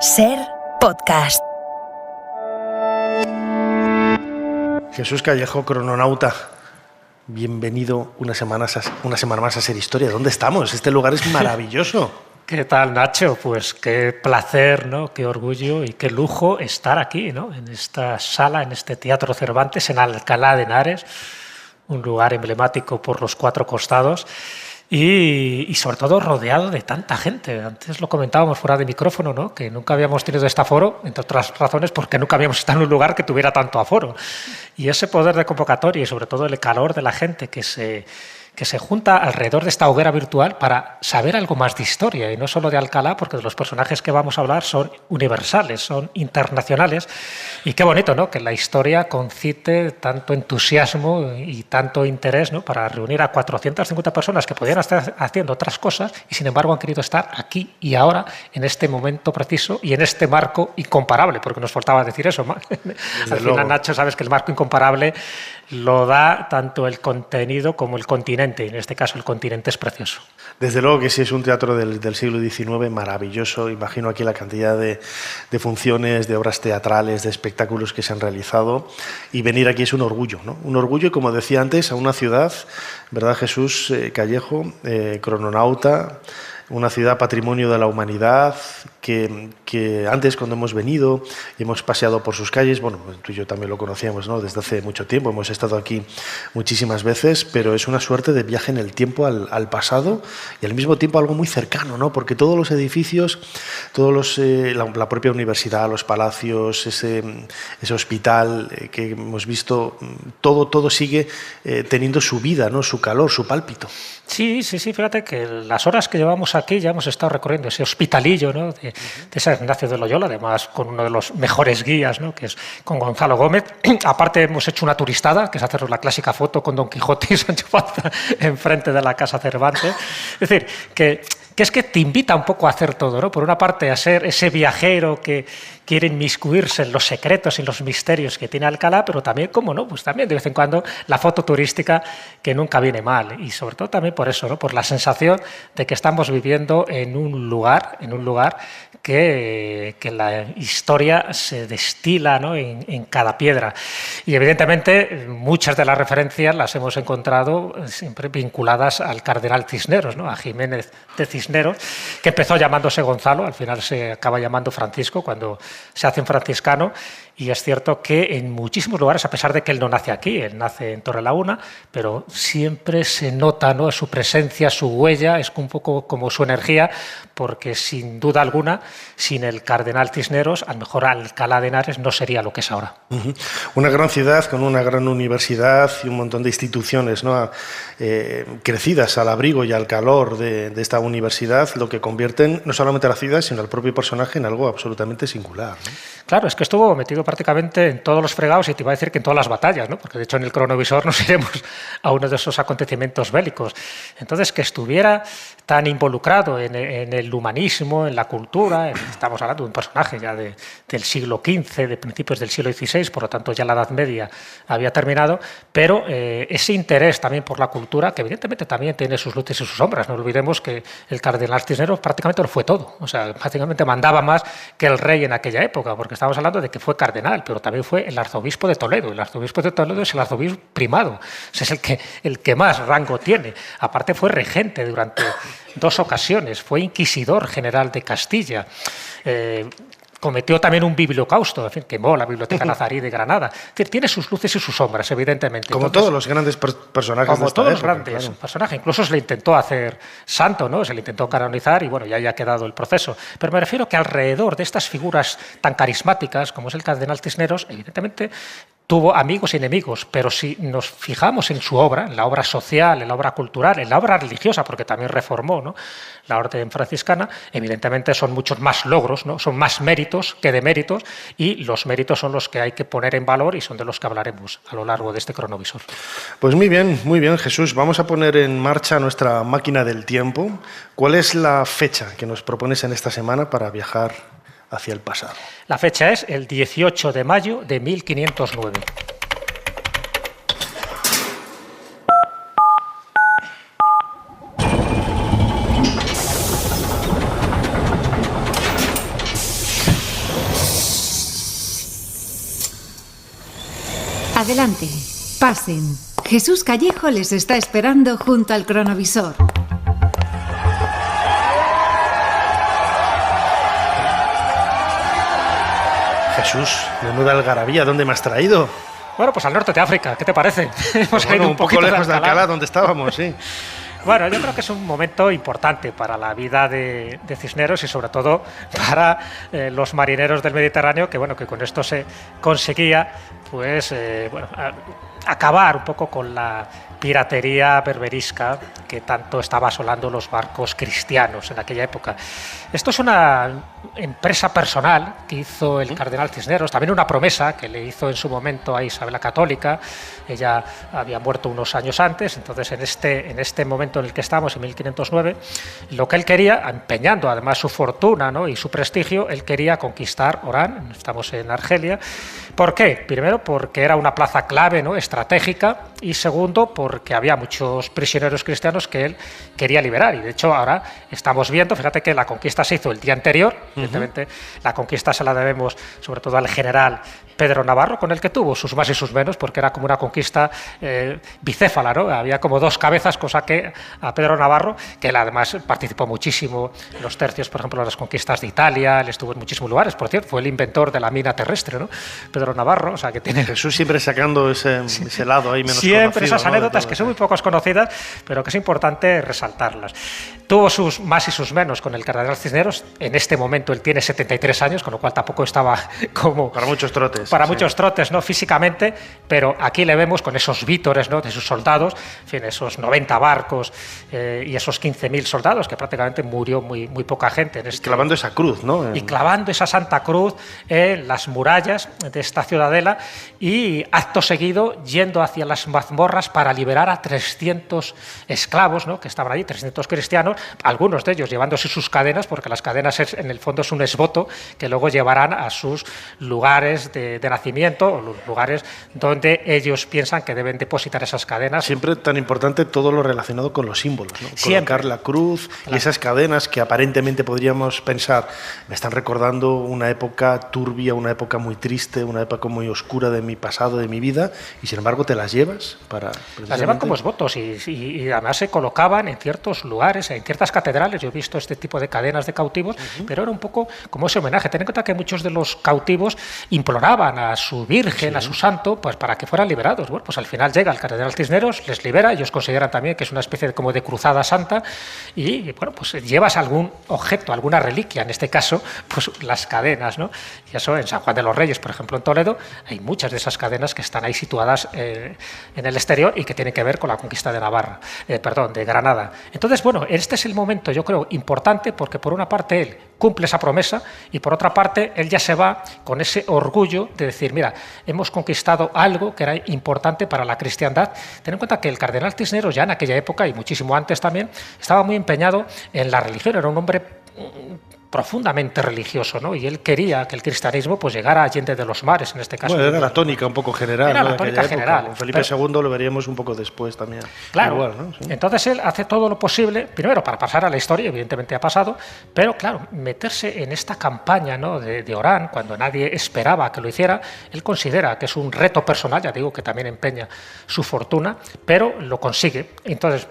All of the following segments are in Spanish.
SER Podcast. Jesús Callejo, crononauta, bienvenido una semana más a SER Historia. ¿Dónde estamos? Este lugar es maravilloso. ¿Qué tal, Nacho? Pues qué placer, ¿no? Qué orgullo y qué lujo estar aquí, ¿no? En esta sala, en este Teatro Cervantes, en Alcalá de Henares, un lugar emblemático por los cuatro costados y sobre todo rodeado de tanta gente. Antes lo comentábamos fuera de micrófono, ¿no? Que nunca habíamos tenido este aforo, entre otras razones porque nunca habíamos estado en un lugar que tuviera tanto aforo. Y ese poder de convocatoria y sobre todo el calor de la gente que se junta alrededor de esta hoguera virtual para saber algo más de historia, y no solo de Alcalá, porque los personajes que vamos a hablar son universales, son internacionales, y qué bonito, ¿no?, que la historia concite tanto entusiasmo y tanto interés, ¿no?, para reunir a 450 personas que podían estar haciendo otras cosas y sin embargo han querido estar aquí y ahora, en este momento preciso y en este marco incomparable, porque nos faltaba decir eso. Al final, Nacho, sabes que el marco incomparable lo da tanto el contenido como el continente, y en este caso el continente es precioso. Desde luego que sí, es un teatro del siglo XIX maravilloso. Imagino aquí la cantidad de funciones, de obras teatrales, de espectáculos que se han realizado, y venir aquí es un orgullo, ¿no? Un orgullo, como decía antes, a una ciudad, ¿verdad, Jesús Callejo, crononauta? Una ciudad patrimonio de la humanidad que antes, cuando hemos venido y hemos paseado por sus calles, bueno, tú y yo también lo conocíamos, ¿no?, desde hace mucho tiempo, hemos estado aquí muchísimas veces, pero es una suerte de viaje en el tiempo al pasado y al mismo tiempo algo muy cercano, ¿no?, porque todos los edificios, la propia universidad, los palacios, ese hospital que hemos visto, todo sigue teniendo su vida, ¿no?, su calor, su pálpito. Sí, fíjate que las horas que llevamos aquí ya hemos estado recorriendo ese hospitalillo, ¿no?, de San Ignacio de Loyola, además con uno de los mejores guías, ¿no?, que es con Gonzalo Gómez. Aparte hemos hecho una turistada, que es hacernos la clásica foto con Don Quijote y Sancho Panza enfrente de la Casa Cervantes. Es decir, que es que te invita un poco a hacer todo, ¿no? Por una parte, a ser ese viajero que quiere inmiscuirse en los secretos y los misterios que tiene Alcalá, pero también, como no, pues también de vez en cuando la foto turística, que nunca viene mal, y sobre todo también por eso, ¿no?, por la sensación de que estamos viviendo en un lugar que la historia se destila, ¿no?, en cada piedra. Y evidentemente muchas de las referencias las hemos encontrado siempre vinculadas al cardenal Cisneros, ¿no?, a Jiménez de Cisneros, que empezó llamándose Gonzalo, al final se acaba llamando Francisco cuando se hace un franciscano. Y es cierto que en muchísimos lugares, a pesar de que él no nace aquí, él nace en Torrelaguna, pero siempre se nota, ¿no?, su presencia, su huella, es un poco como su energía, porque sin duda alguna, sin el cardenal Cisneros, a lo mejor Alcalá de Henares no sería lo que es ahora. Una gran ciudad con una gran universidad y un montón de instituciones, ¿no?, crecidas al abrigo y al calor de esta universidad, lo que convierten no solamente a la ciudad, sino al propio personaje en algo absolutamente singular, ¿no? Claro, es que estuvo metido prácticamente en todos los fregados, y te iba a decir que en todas las batallas, ¿no?, porque de hecho en el cronovisor nos iremos a uno de esos acontecimientos bélicos. Entonces, que estuviera tan involucrado en el humanismo, en la cultura, estamos hablando de un personaje ya del siglo XV, de principios del siglo XVI, por lo tanto ya la Edad Media había terminado, pero ese interés también por la cultura, que evidentemente también tiene sus luces y sus sombras. No olvidemos que el cardenal Cisneros prácticamente lo fue todo, o sea, prácticamente mandaba más que el rey en aquella época, porque estamos hablando de que fue cardenal, pero también fue el arzobispo de Toledo. El arzobispo de Toledo es el arzobispo primado, o sea, es el que más rango tiene. Aparte fue regente durante 2 ocasiones, fue inquisidor general de Castilla, cometió también un bibliocausto, en fin, quemó la Biblioteca Nazarí de Granada. Es decir, tiene sus luces y sus sombras, evidentemente. Como todos los grandes personajes como de esta todos los época, grandes claro. personajes. Incluso se le intentó hacer santo, ¿no?, se le intentó canonizar y bueno, ya ha quedado el proceso. Pero me refiero que alrededor de estas figuras tan carismáticas como es el cardenal Cisneros, evidentemente tuvo amigos y enemigos, pero si nos fijamos en su obra, en la obra social, en la obra cultural, en la obra religiosa, porque también reformó, ¿no?, la orden franciscana, evidentemente son muchos más logros, ¿no?, son más méritos que deméritos, y los méritos son los que hay que poner en valor y son de los que hablaremos a lo largo de este cronovisor. Pues muy bien, Jesús. Vamos a poner en marcha nuestra máquina del tiempo. ¿Cuál es la fecha que nos propones en esta semana para viajar hacia el pasado? La fecha es el 18 de mayo de 1509. Adelante, pasen. Jesús Callejo les está esperando junto al cronovisor. Jesús, menuda algarabía, ¿dónde me has traído? Bueno, pues al norte de África, ¿qué te parece? Hemos ido un poco lejos de Alcalá, donde estábamos, sí. Bueno, yo creo que es un momento importante para la vida de Cisneros y sobre todo para los marineros del Mediterráneo, que bueno, que con esto se conseguía pues acabar un poco con la piratería berberisca que tanto estaba asolando los barcos cristianos en aquella época. Esto es una empresa personal que hizo el cardenal Cisneros, también una promesa que le hizo en su momento a Isabel la Católica. Ella había muerto unos años antes, entonces en este momento en el que estamos, en 1509, lo que él quería, empeñando además su fortuna, ¿no?, y su prestigio, él quería conquistar Orán. Estamos en Argelia. ¿Por qué? Primero, porque era una plaza clave, ¿no?, estratégica, y segundo, porque había muchos prisioneros cristianos que él quería liberar. Y de hecho ahora estamos viendo, fíjate que la conquista se hizo el día anterior, evidentemente la conquista se la debemos sobre todo al general Pedro Navarro, con el que tuvo sus más y sus menos, porque era como una conquista bicéfala, ¿no? Había como dos cabezas, cosa que a Pedro Navarro, que él además participó muchísimo en los tercios, por ejemplo, en las conquistas de Italia, él estuvo en muchísimos lugares, por cierto, fue el inventor de la mina terrestre, ¿no?, Pedro Navarro, o sea que tiene... Jesús siempre sacando ese lado ahí menos siempre conocido, esas anécdotas, ¿no?, que son muy pocas conocidas, pero que es importante resaltarlas. Tuvo sus más y sus menos con el cardenal Cisneros. En este momento él tiene 73 años, con lo cual tampoco estaba como... Para muchos trotes. Para muchos trotes, ¿no?, físicamente, pero aquí le vemos con esos vítores, ¿no?, de sus soldados, en fin, esos 90 barcos y esos 15.000 soldados, que prácticamente murió muy poca gente. En este... Clavando esa cruz, ¿no? Y clavando esa Santa Cruz en las murallas de esta ciudadela y acto seguido yendo hacia las mazmorras para liberar a 300 esclavos, ¿no?, que estaban allí, 300 cristianos, algunos de ellos llevándose sus cadenas, porque las cadenas en el fondo es un esboto que luego llevarán a sus lugares de nacimiento o los lugares donde ellos piensan que deben depositar esas cadenas. Siempre tan importante todo lo relacionado con los símbolos, ¿no? Colocar la cruz, claro, y esas cadenas que aparentemente podríamos pensar, me están recordando una época turbia, una época muy triste, una época muy oscura de mi pasado, de mi vida, y sin embargo te las llevas para... Las llevan como esbotos y además se colocaban en ciertos lugares, en ciertas catedrales. Yo he visto este tipo de cadenas de cautivos, pero era un poco como ese homenaje. Ten en cuenta que muchos de los cautivos imploraban a su Virgen, a su santo, pues para que fueran liberados. Bueno, pues al final llega el cardenal Cisneros, les libera, ellos consideran también que es una especie de, como de cruzada santa, y bueno, pues llevas algún objeto, alguna reliquia, en este caso, pues las cadenas, ¿no? Y eso en San Juan de los Reyes, por ejemplo, en Toledo, hay muchas de esas cadenas que están ahí situadas en el exterior y que tienen que ver con la conquista de Navarra, de Granada. Entonces, bueno, este es el momento, yo creo, importante, porque por una parte él cumple esa promesa y por otra parte él ya se va con ese orgullo de decir, mira, hemos conquistado algo que era importante para la cristiandad. Ten en cuenta que el cardenal Cisneros ya en aquella época y muchísimo antes también estaba muy empeñado en la religión, era un hombre profundamente religioso, ¿no? Y él quería que el cristianismo pues llegara a Allende de los Mares, en este caso. Bueno, era la tónica un poco general. Era, ¿no?, la tónica general. Con Felipe II lo veríamos un poco después también. Claro. Igual, ¿no? Sí. Entonces él hace todo lo posible, primero para pasar a la historia, evidentemente ha pasado, pero claro, meterse en esta campaña, ¿no?, de Orán, cuando nadie esperaba que lo hiciera, él considera que es un reto personal, ya digo que también empeña su fortuna, pero lo consigue. Entonces,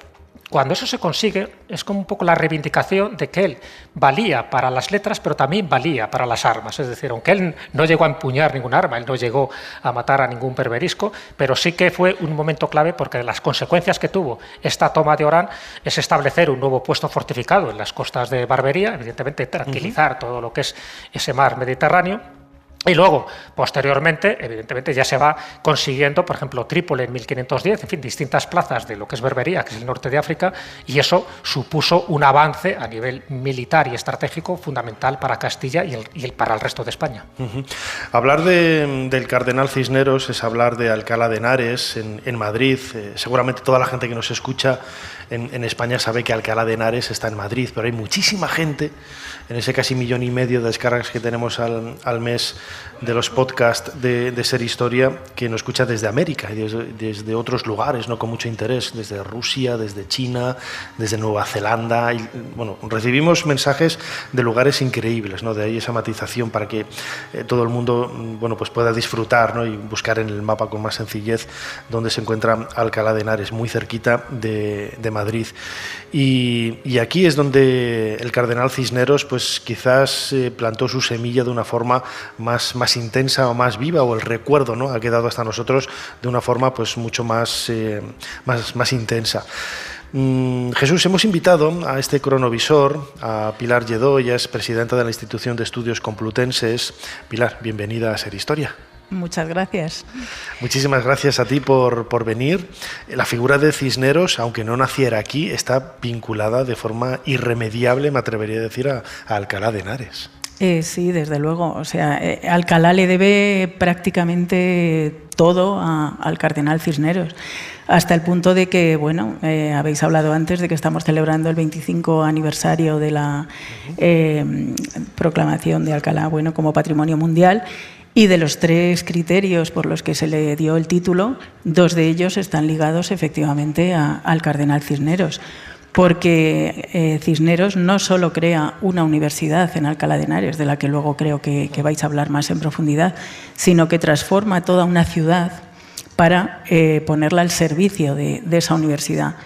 cuando eso se consigue, es como un poco la reivindicación de que él valía para las letras, pero también valía para las armas. Es decir, aunque él no llegó a empuñar ningún arma, él no llegó a matar a ningún berberisco, pero sí que fue un momento clave porque las consecuencias que tuvo esta toma de Orán es establecer un nuevo puesto fortificado en las costas de Barbería, evidentemente tranquilizar todo lo que es ese mar Mediterráneo. Y luego, posteriormente, evidentemente ya se va consiguiendo, por ejemplo, Trípoli en 1510, en fin, distintas plazas de lo que es Berbería, que es el norte de África, y eso supuso un avance a nivel militar y estratégico fundamental para Castilla y para el resto de España. Hablar del cardenal Cisneros es hablar de Alcalá de Henares en Madrid. Seguramente toda la gente que nos escucha en España sabe que Alcalá de Henares está en Madrid, pero hay muchísima gente, en ese casi 1,5 millones de descargas que tenemos al mes los podcasts de Ser Historia que nos escucha desde América y desde otros lugares, ¿no? Con mucho interés, desde Rusia, desde China, desde Nueva Zelanda. Y, bueno, recibimos mensajes de lugares increíbles, ¿no? De ahí esa matización para que todo el mundo, bueno, pues pueda disfrutar, ¿no? Y buscar en el mapa con más sencillez dónde se encuentra Alcalá de Henares, muy cerquita de Madrid. Y aquí es donde el cardenal Cisneros pues quizás plantó su semilla de una forma más intensa o más viva, o el recuerdo, ¿no? Ha quedado hasta nosotros de una forma pues mucho más intensa. Jesús, hemos invitado a este cronovisor a Pilar Lledó, ella es presidenta de la Institución de Estudios Complutenses. Pilar, bienvenida a Ser Historia. Muchas gracias. Muchísimas gracias a ti por venir. La figura de Cisneros, aunque no naciera aquí, está vinculada de forma irremediable, me atrevería a decir, a Alcalá de Henares. Sí, desde luego. O sea, Alcalá le debe prácticamente todo al cardenal Cisneros, hasta el punto de que, bueno, habéis hablado antes de que estamos celebrando el 25 aniversario de la proclamación de Alcalá, bueno, como Patrimonio Mundial. Y de los 3 criterios por los que se le dio el título, 2 de ellos están ligados efectivamente al cardenal Cisneros, porque Cisneros no solo crea una universidad en Alcalá de Henares, de la que luego creo que vais a hablar más en profundidad, sino que transforma toda una ciudad para ponerla al servicio de esa universidad.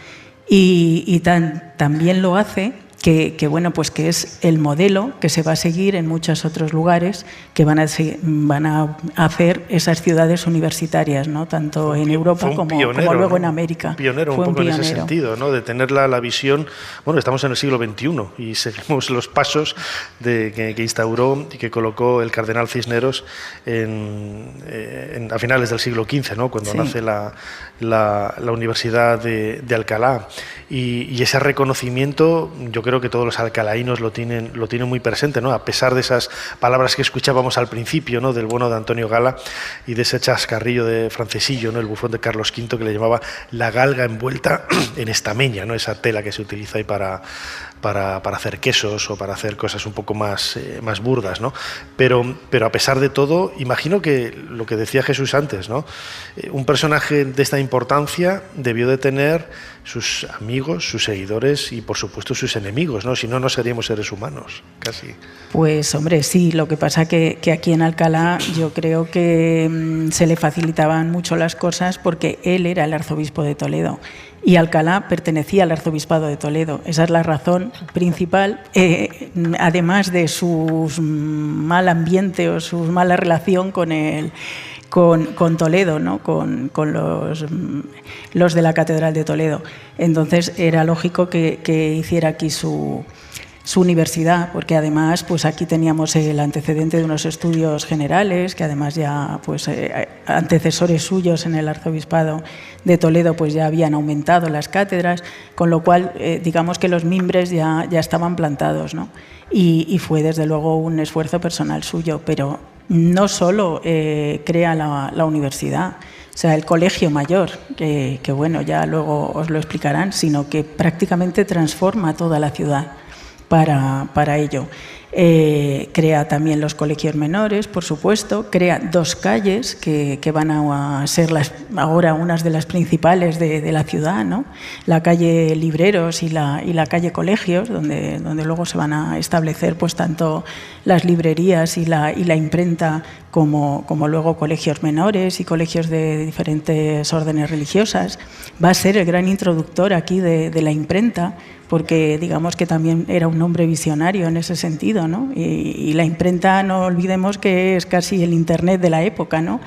Y también lo hace que bueno, pues que es el modelo que se va a seguir en muchos otros lugares que van a hacer esas ciudades universitarias, ¿no? Tanto en Europa como luego en América. Pionero un poco en ese sentido, ¿no? De tener la visión. Bueno, estamos en el siglo XXI y seguimos los pasos que instauró y que colocó el cardenal Cisneros a finales del siglo XV, ¿no? Cuando nace la Universidad de Alcalá. Y ese reconocimiento, yo creo que todos los alcalaínos lo tienen muy presente, ¿no? A pesar de esas palabras que escuchábamos al principio, ¿no? Del bueno de Antonio Gala y de ese chascarrillo de Francesillo, ¿no? El bufón de Carlos V, que le llamaba la galga envuelta en estameña, ¿no? Esa tela que se utiliza ahí para hacer quesos o para hacer cosas un poco más burdas, ¿no? Pero a pesar de todo, imagino que lo que decía Jesús antes, ¿no? Un personaje de esta importancia debió de tener sus amigos, sus seguidores y, por supuesto, sus enemigos, ¿no? Si no, no seríamos seres humanos, casi. Pues, hombre, sí. Lo que pasa que aquí en Alcalá yo creo que se le facilitaban mucho las cosas porque él era el arzobispo de Toledo y Alcalá pertenecía al arzobispado de Toledo. Esa es la razón principal, además de su mal ambiente o su mala relación con Toledo, ¿no? con los de la Catedral de Toledo. Entonces era lógico que hiciera aquí su universidad, porque además pues aquí teníamos el antecedente de unos estudios generales, que además ya pues antecesores suyos en el arzobispado de Toledo pues ya habían aumentado las cátedras, con lo cual digamos que los mimbres ya estaban plantados, ¿no? Y fue desde luego un esfuerzo personal suyo, pero no solo crea la universidad, o sea, el colegio mayor, que bueno, ya luego os lo explicarán, sino que prácticamente transforma toda la ciudad para ello. Crea también los colegios menores, por supuesto, crea 2 calles que van a ser ahora unas de las principales de la ciudad, ¿no? La calle Libreros y la calle Colegios, donde luego se van a establecer pues tanto las librerías y la imprenta como luego colegios menores y colegios de diferentes órdenes religiosas. Va a ser el gran introductor aquí de la imprenta, porque digamos que también era un hombre visionario en ese sentido, ¿no? Y la imprenta, no olvidemos que es casi el Internet de la época, ¿no?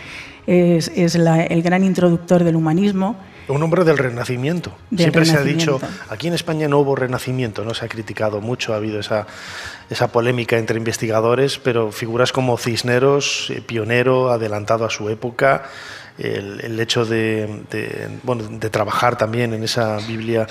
Es el gran introductor del humanismo. Un hombre del Renacimiento. Siempre se ha dicho, aquí en España no hubo Renacimiento, no se ha criticado mucho, ha habido esa polémica entre investigadores, pero figuras como Cisneros, pionero, adelantado a su época, el hecho de trabajar también en esa Biblia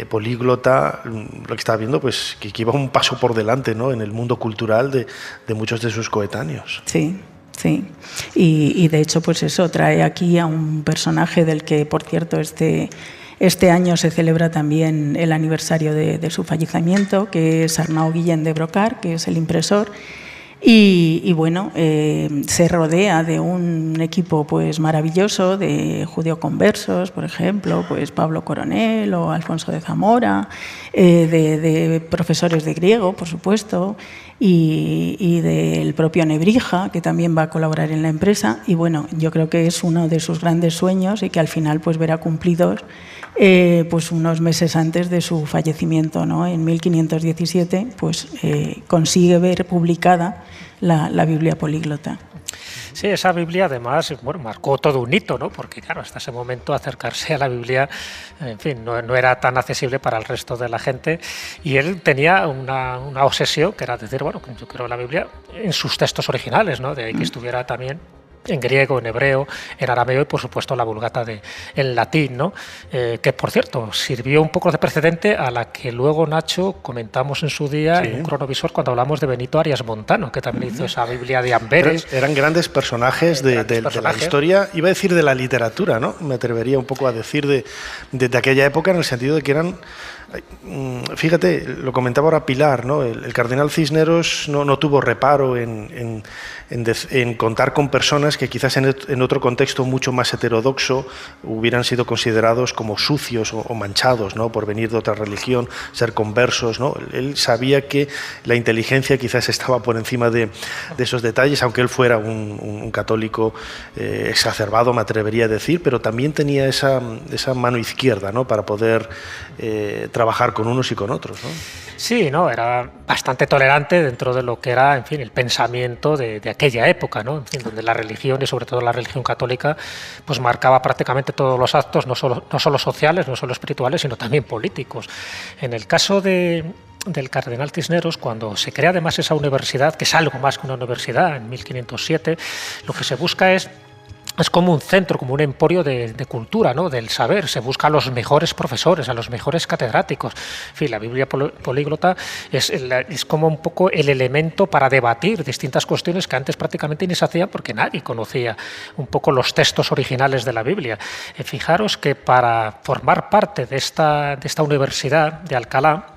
políglota, lo que estaba viendo, pues que iba un paso por delante, ¿no? En el mundo cultural de muchos de sus coetáneos. Sí. Sí, y de hecho pues eso trae aquí a un personaje del que, por cierto, este año se celebra también el aniversario de su fallecimiento, que es Arnau Guillén de Brocard, que es el impresor. Y bueno, se rodea de un equipo pues maravilloso de judeoconversos, por ejemplo, pues Pablo Coronel o Alfonso de Zamora, de profesores de griego, por supuesto, y del propio Nebrija, que también va a colaborar en la empresa. Y bueno, yo creo que es uno de sus grandes sueños y que al final pues verá cumplidos pues unos meses antes de su fallecimiento, ¿no? En 1517 pues consigue ver publicada la Biblia políglota. Sí, esa Biblia además, bueno, marcó todo un hito, ¿no? Porque claro, hasta ese momento acercarse a la Biblia, en fin, no era tan accesible para el resto de la gente, y él tenía una obsesión que era decir, bueno, yo quiero la Biblia en sus textos originales, ¿no? De ahí que estuviera también en griego, en hebreo, en arameo y por supuesto la Vulgata en latín, ¿no? Que por cierto sirvió un poco de precedente a la que luego, Nacho, comentamos en su día en un cronovisor cuando hablamos de Benito Arias Montano, que también hizo esa Biblia de Amberes. Eran grandes personajes de la historia, iba a decir de la literatura, ¿no? Me atrevería un poco a decir de aquella época, en el sentido de que eran... Fíjate, lo comentaba ahora Pilar, ¿no? El cardenal Cisneros no tuvo reparo en contar con personas que quizás en otro contexto mucho más heterodoxo hubieran sido considerados como sucios o manchados, ¿no? Por venir de otra religión, ser conversos, ¿no? Él sabía que la inteligencia quizás estaba por encima de esos detalles, aunque él fuera un católico exacerbado, me atrevería a decir, pero también tenía esa mano izquierda, ¿no? Para poder trabajar con unos y con otros, ¿no? Sí, no, era bastante tolerante dentro de lo que era, en fin, el pensamiento de aquella época, ¿no? En fin, donde la religión y sobre todo la religión católica pues marcaba prácticamente todos los actos, no solo sociales, no solo espirituales, sino también políticos. En el caso del cardenal Cisneros, cuando se crea además esa universidad, que es algo más que una universidad, en 1507, lo que se busca es como un centro, como un emporio de cultura, ¿no? Del saber. Se busca a los mejores profesores, a los mejores catedráticos. En fin, la Biblia políglota es como un poco el elemento para debatir distintas cuestiones que antes prácticamente ni se hacían porque nadie conocía un poco los textos originales de la Biblia. Fijaros que para formar parte de esta universidad de Alcalá,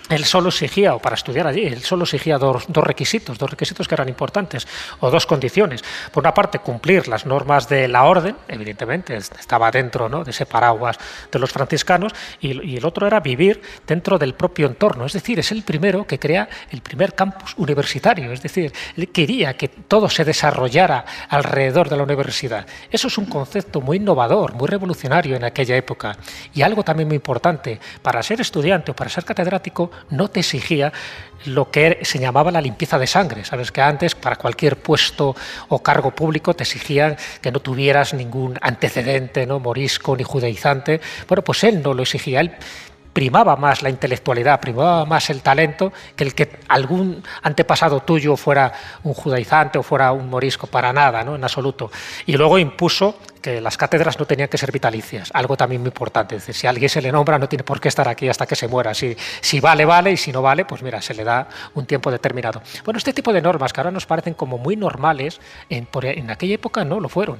él solo exigía, o para estudiar allí, él solo exigía dos requisitos que eran importantes, o dos condiciones. Por una parte, cumplir las normas de la orden, evidentemente, estaba dentro, ¿no?, de ese paraguas de los franciscanos, y el otro era vivir dentro del propio entorno. Es decir, es el primero que crea el primer campus universitario, es decir, él quería que todo se desarrollara alrededor de la universidad. Eso es un concepto muy innovador, muy revolucionario en aquella época, y algo también muy importante, para ser estudiante o para ser catedrático, no te exigía lo que se llamaba la limpieza de sangre. Sabes que antes para cualquier puesto o cargo público te exigían que no tuvieras ningún antecedente, ¿no?, morisco ni judaizante. Bueno, pues él no lo exigía. Él primaba más la intelectualidad, primaba más el talento que el que algún antepasado tuyo fuera un judaizante o fuera un morisco, para nada, ¿no?, en absoluto. Y luego impuso que las cátedras no tenían que ser vitalicias, algo también muy importante. Es decir, si a alguien se le nombra, no tiene por qué estar aquí hasta que se muera. Si vale, vale, y si no vale, pues mira, se le da un tiempo determinado. Bueno, este tipo de normas que ahora nos parecen como muy normales, en aquella época no lo fueron.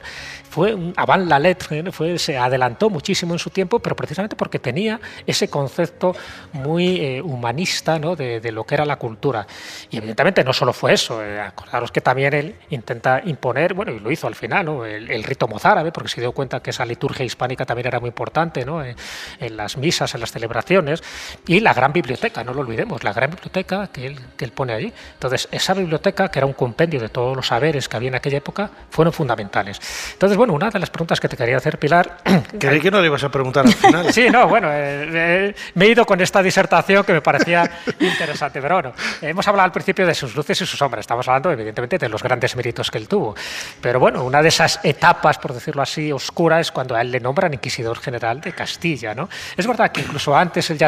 Fue un avant la lettre, se adelantó muchísimo en su tiempo, pero precisamente porque tenía ese concepto muy humanista, ¿no?, de lo que era la cultura. Y evidentemente no solo fue eso. Acordaros que también él intenta imponer, bueno, y lo hizo al final, ¿no?, el rito mozárabe, porque se dio cuenta que esa liturgia hispánica también era muy importante, ¿no?, en las misas, en las celebraciones, y la gran biblioteca, no lo olvidemos, la gran biblioteca que él pone allí. Entonces, esa biblioteca, que era un compendio de todos los saberes que había en aquella época, fueron fundamentales. Entonces, bueno, una de las preguntas que te quería hacer, Pilar... Creí que no le ibas a preguntar al final. Sí, no, bueno, me he ido con esta disertación que me parecía interesante, pero bueno, hemos hablado al principio de sus luces y sus sombras, estamos hablando evidentemente de los grandes méritos que él tuvo, pero bueno, una de esas etapas, por decirlo así, oscura, es cuando a él le nombran inquisidor general de Castilla, ¿no? Es verdad que incluso antes él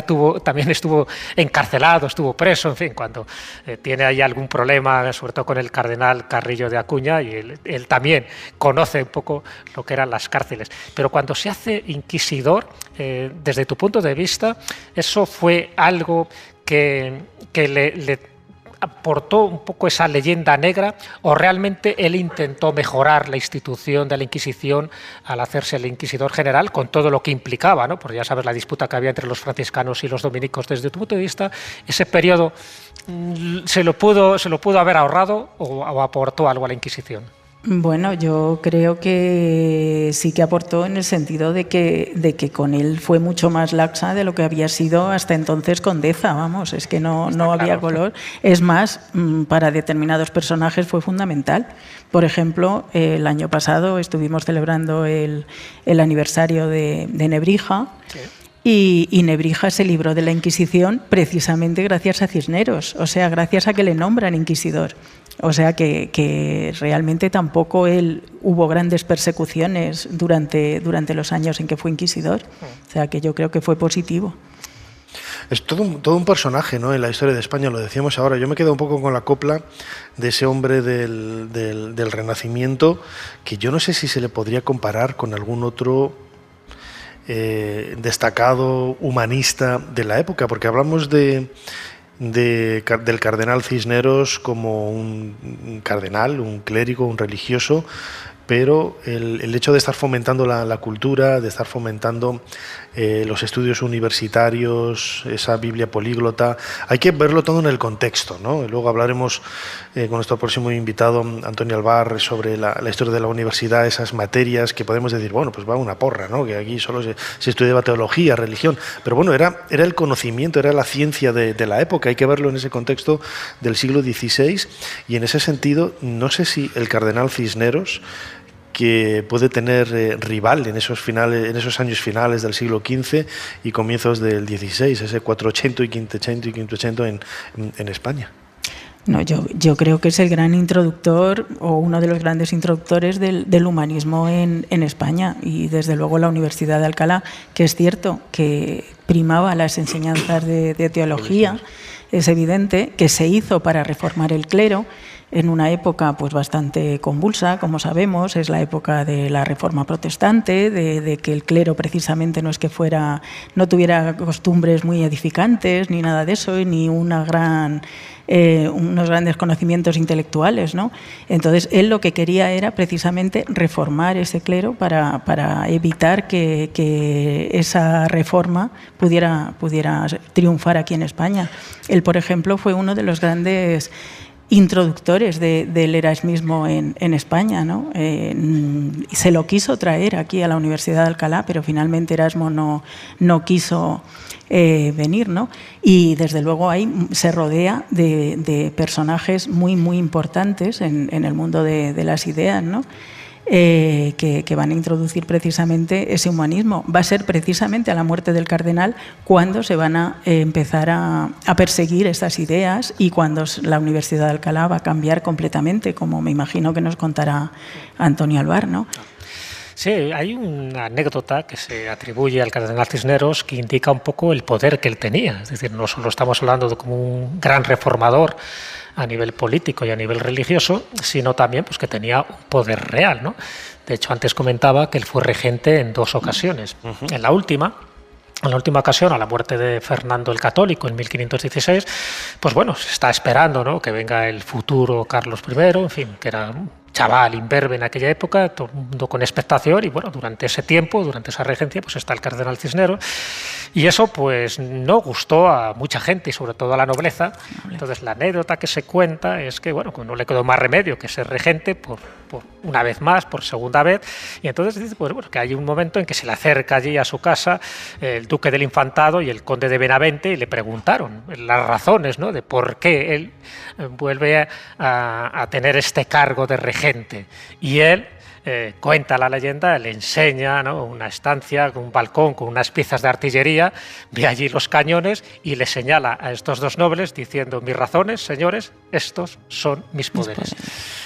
también estuvo encarcelado, estuvo preso, en fin, cuando tiene ahí algún problema, sobre todo con el cardenal Carrillo de Acuña, y él también conoce un poco lo que eran las cárceles. Pero cuando se hace inquisidor, desde tu punto de vista, ¿eso fue algo que le aportó un poco esa leyenda negra o realmente él intentó mejorar la institución de la Inquisición al hacerse el inquisidor general con todo lo que implicaba, ¿no? Porque ya sabes la disputa que había entre los franciscanos y los dominicos. Desde tu punto de vista, ese periodo se lo pudo haber ahorrado o aportó algo a la Inquisición. Bueno, yo creo que sí que aportó en el sentido de que con él fue mucho más laxa de lo que había sido hasta entonces Condesa, vamos, es que no había color. Es más, para determinados personajes fue fundamental. Por ejemplo, el año pasado estuvimos celebrando el aniversario de Nebrija. Sí. Y Nebrija se libró de la Inquisición precisamente gracias a Cisneros, o sea, gracias a que le nombran inquisidor. O sea que realmente tampoco hubo grandes persecuciones durante los años en que fue inquisidor. O sea que yo creo que fue positivo. Es todo un personaje, ¿no?, en la historia de España, lo decíamos ahora. Yo me quedo un poco con la copla de ese hombre del Renacimiento, que yo no sé si se le podría comparar con algún otro destacado humanista de la época, porque hablamos del cardenal Cisneros como un cardenal, un clérigo, un religioso, pero el hecho de estar fomentando la cultura, de estar fomentando los estudios universitarios, esa Biblia políglota, hay que verlo todo en el contexto, ¿no? Luego hablaremos con nuestro próximo invitado, Antonio Alvar, sobre la historia de la universidad, esas materias que podemos decir, bueno, pues va una porra, ¿no?, que aquí solo se estudiaba teología, religión, pero bueno, era el conocimiento, era la ciencia de la época, hay que verlo en ese contexto del siglo XVI, y en ese sentido, no sé si el cardenal Cisneros, que puede tener rival en esos años finales del siglo XV y comienzos del XVI, ese 400 y 500 en España. No, yo creo que es el gran introductor o uno de los grandes introductores del humanismo en España, y desde luego la Universidad de Alcalá, que es cierto que primaba las enseñanzas de teología, es evidente que se hizo para reformar el clero en una época pues bastante convulsa, como sabemos, es la época de la Reforma Protestante, de que el clero precisamente no es que no tuviera costumbres muy edificantes ni nada de eso, ni unos grandes conocimientos intelectuales, ¿no? Entonces él lo que quería era precisamente reformar ese clero para evitar que esa reforma pudiera triunfar aquí en España. Él, por ejemplo, fue uno de los grandes introductores del erasmismo en España, ¿no? Se lo quiso traer aquí a la Universidad de Alcalá, pero finalmente Erasmo no quiso venir, ¿no? Y desde luego ahí se rodea de personajes muy, muy importantes en el mundo de las ideas, ¿no? Que van a introducir precisamente ese humanismo. Va a ser precisamente a la muerte del cardenal cuando se van a empezar a perseguir estas ideas y cuando la Universidad de Alcalá va a cambiar completamente, como me imagino que nos contará Antonio Alvar, ¿no? Sí, hay una anécdota que se atribuye al cardenal Cisneros que indica un poco el poder que él tenía. Es decir, no solo estamos hablando de como un gran reformador a nivel político y a nivel religioso, sino también pues, que tenía un poder real, ¿no? De hecho, antes comentaba que él fue regente en 2 ocasiones. En la última ocasión, a la muerte de Fernando el Católico en 1516, pues bueno, se está esperando, ¿no?, que venga el futuro Carlos I, en fin, que era un chaval imberbe en aquella época, todo el mundo con expectación, y bueno, durante ese tiempo, durante esa regencia, pues está el cardenal Cisneros, y eso pues no gustó a mucha gente y sobre todo a la nobleza. Entonces la anécdota que se cuenta es que bueno, pues no le quedó más remedio que ser regente por una vez más, por segunda vez, y entonces dice pues, bueno, que hay un momento en que se le acerca allí a su casa el duque del Infantado y el conde de Benavente y le preguntaron las razones, ¿no?, de por qué él vuelve a tener este cargo de regente, y él cuenta la leyenda, le enseña, ¿no?, una estancia con un balcón con unas piezas de artillería, ve allí los cañones y le señala a estos 2 nobles diciendo: mis razones, señores, estos son mis poderes.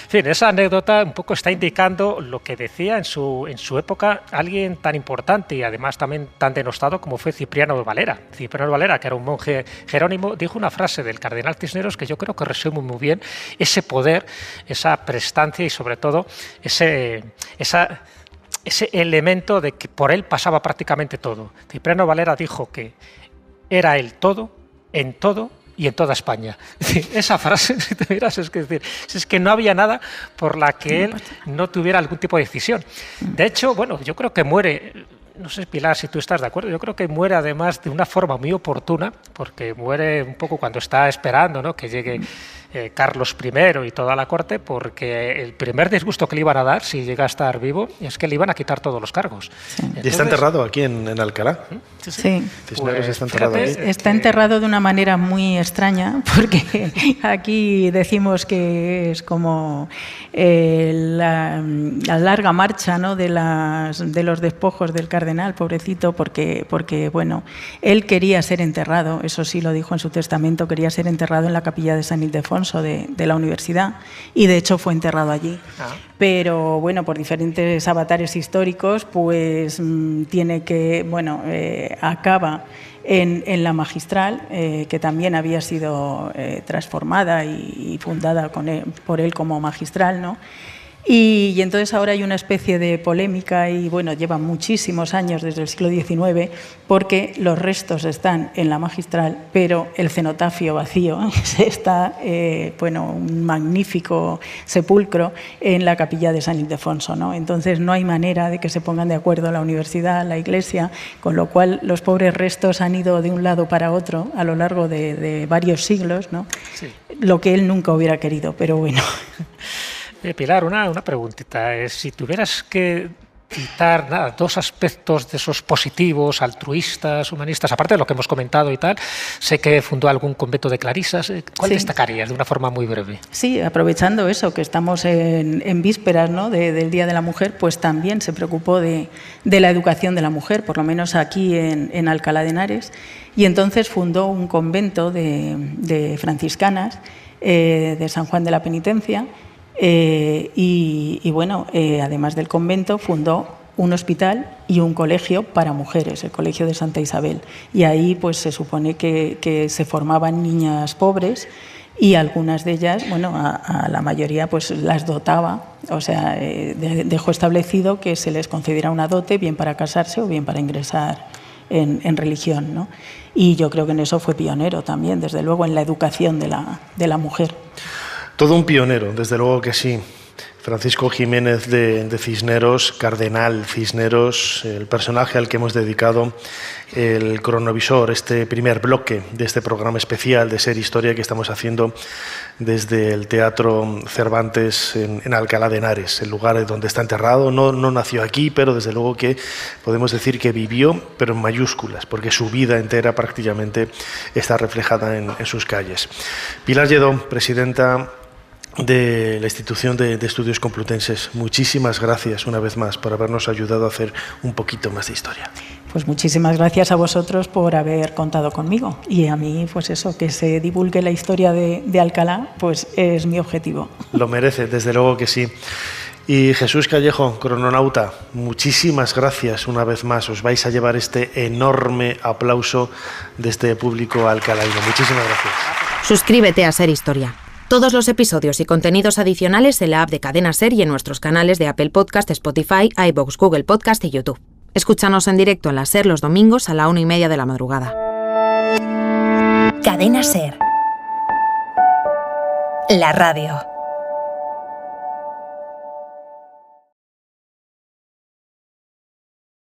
En fin, esa anécdota un poco está indicando lo que decía en su época alguien tan importante y además también tan denostado como fue Cipriano de Valera. Cipriano de Valera, que era un monje jerónimo, dijo una frase del cardenal Cisneros que yo creo que resume muy bien ese poder, esa prestancia y sobre todo ese elemento de que por él pasaba prácticamente todo. Cipriano de Valera dijo que era el todo, en todo y en toda España. Esa frase, si te miras, es que no había nada por la que él no tuviera algún tipo de decisión. De hecho, bueno, yo creo que muere, no sé, Pilar, si tú estás de acuerdo, yo creo que muere además de una forma muy oportuna, porque muere un poco cuando está esperando, ¿no?, que llegue Carlos I y toda la corte, porque el primer disgusto que le iban a dar, si llega a estar vivo, es que le iban a quitar todos los cargos. Sí. Entonces, ¿y está enterrado aquí en Alcalá? Sí. Cisneros está enterrado aquí. Está enterrado de una manera muy extraña, porque aquí decimos que es como la larga marcha, ¿no?, de los despojos del cardenal, pobrecito, porque bueno, él quería ser enterrado, eso sí lo dijo en su testamento, quería ser enterrado en la capilla de San Ildefonso de la universidad, y de hecho fue enterrado allí. Pero bueno, por diferentes avatares históricos, pues tiene que, bueno, acaba en la Magistral, que también había sido transformada y fundada por él como magistral, ¿no? Y entonces ahora hay una especie de polémica y bueno, lleva muchísimos años desde el siglo XIX, porque los restos están en la Magistral, pero el cenotafio vacío. Está, bueno, un magnífico sepulcro en la capilla de San Ildefonso, ¿no? Entonces no hay manera de que se pongan de acuerdo la universidad, la iglesia, con lo cual los pobres restos han ido de un lado para otro a lo largo de varios siglos, ¿no? Sí. Lo que él nunca hubiera querido, pero bueno. Pilar, una preguntita. Si tuvieras que citar dos aspectos de esos positivos, altruistas, humanistas, aparte de lo que hemos comentado y tal, sé que fundó algún convento de clarisas. ¿Cuál destacarías de una forma muy breve? Sí, aprovechando eso, que estamos en vísperas, ¿no?, del Día de la Mujer, pues también se preocupó de la educación de la mujer, por lo menos aquí en Alcalá de Henares, y entonces fundó un convento de franciscanas de San Juan de la Penitencia. Y bueno, además del convento, fundó un hospital y un colegio para mujeres, el Colegio de Santa Isabel. Y ahí pues se supone que se formaban niñas pobres, y algunas de ellas, bueno, a la mayoría pues las dotaba, o sea, dejó establecido que se les concediera una dote, bien para casarse o bien para ingresar en religión, ¿no? Y yo creo que en eso fue pionero también, desde luego, en la educación de la mujer. Todo un pionero, desde luego que sí. Francisco Jiménez de Cisneros, cardenal Cisneros, el personaje al que hemos dedicado el cronovisor, este primer bloque de este programa especial de Ser Historia que estamos haciendo desde el Teatro Cervantes en Alcalá de Henares, el lugar donde está enterrado. No nació aquí, pero desde luego que podemos decir que vivió, pero en mayúsculas, porque su vida entera prácticamente está reflejada en sus calles. Pilar Lledó, presidenta de la Institución de Estudios Complutenses, muchísimas gracias una vez más por habernos ayudado a hacer un poquito más de historia. Pues muchísimas gracias a vosotros por haber contado conmigo, y a mí, pues eso, que se divulgue la historia de Alcalá, pues es mi objetivo. Lo merece, desde luego que sí. Y Jesús Callejo, crononauta, muchísimas gracias una vez más. Os vais a llevar este enorme aplauso de este público alcalaíno. Muchísimas gracias. Suscríbete a Ser Historia. Todos los episodios y contenidos adicionales en la app de Cadena Ser y en nuestros canales de Apple Podcast, Spotify, iVoox, Google Podcast y YouTube. Escúchanos en directo en la Ser los domingos a la 1:30 de la madrugada. Cadena Ser. La radio.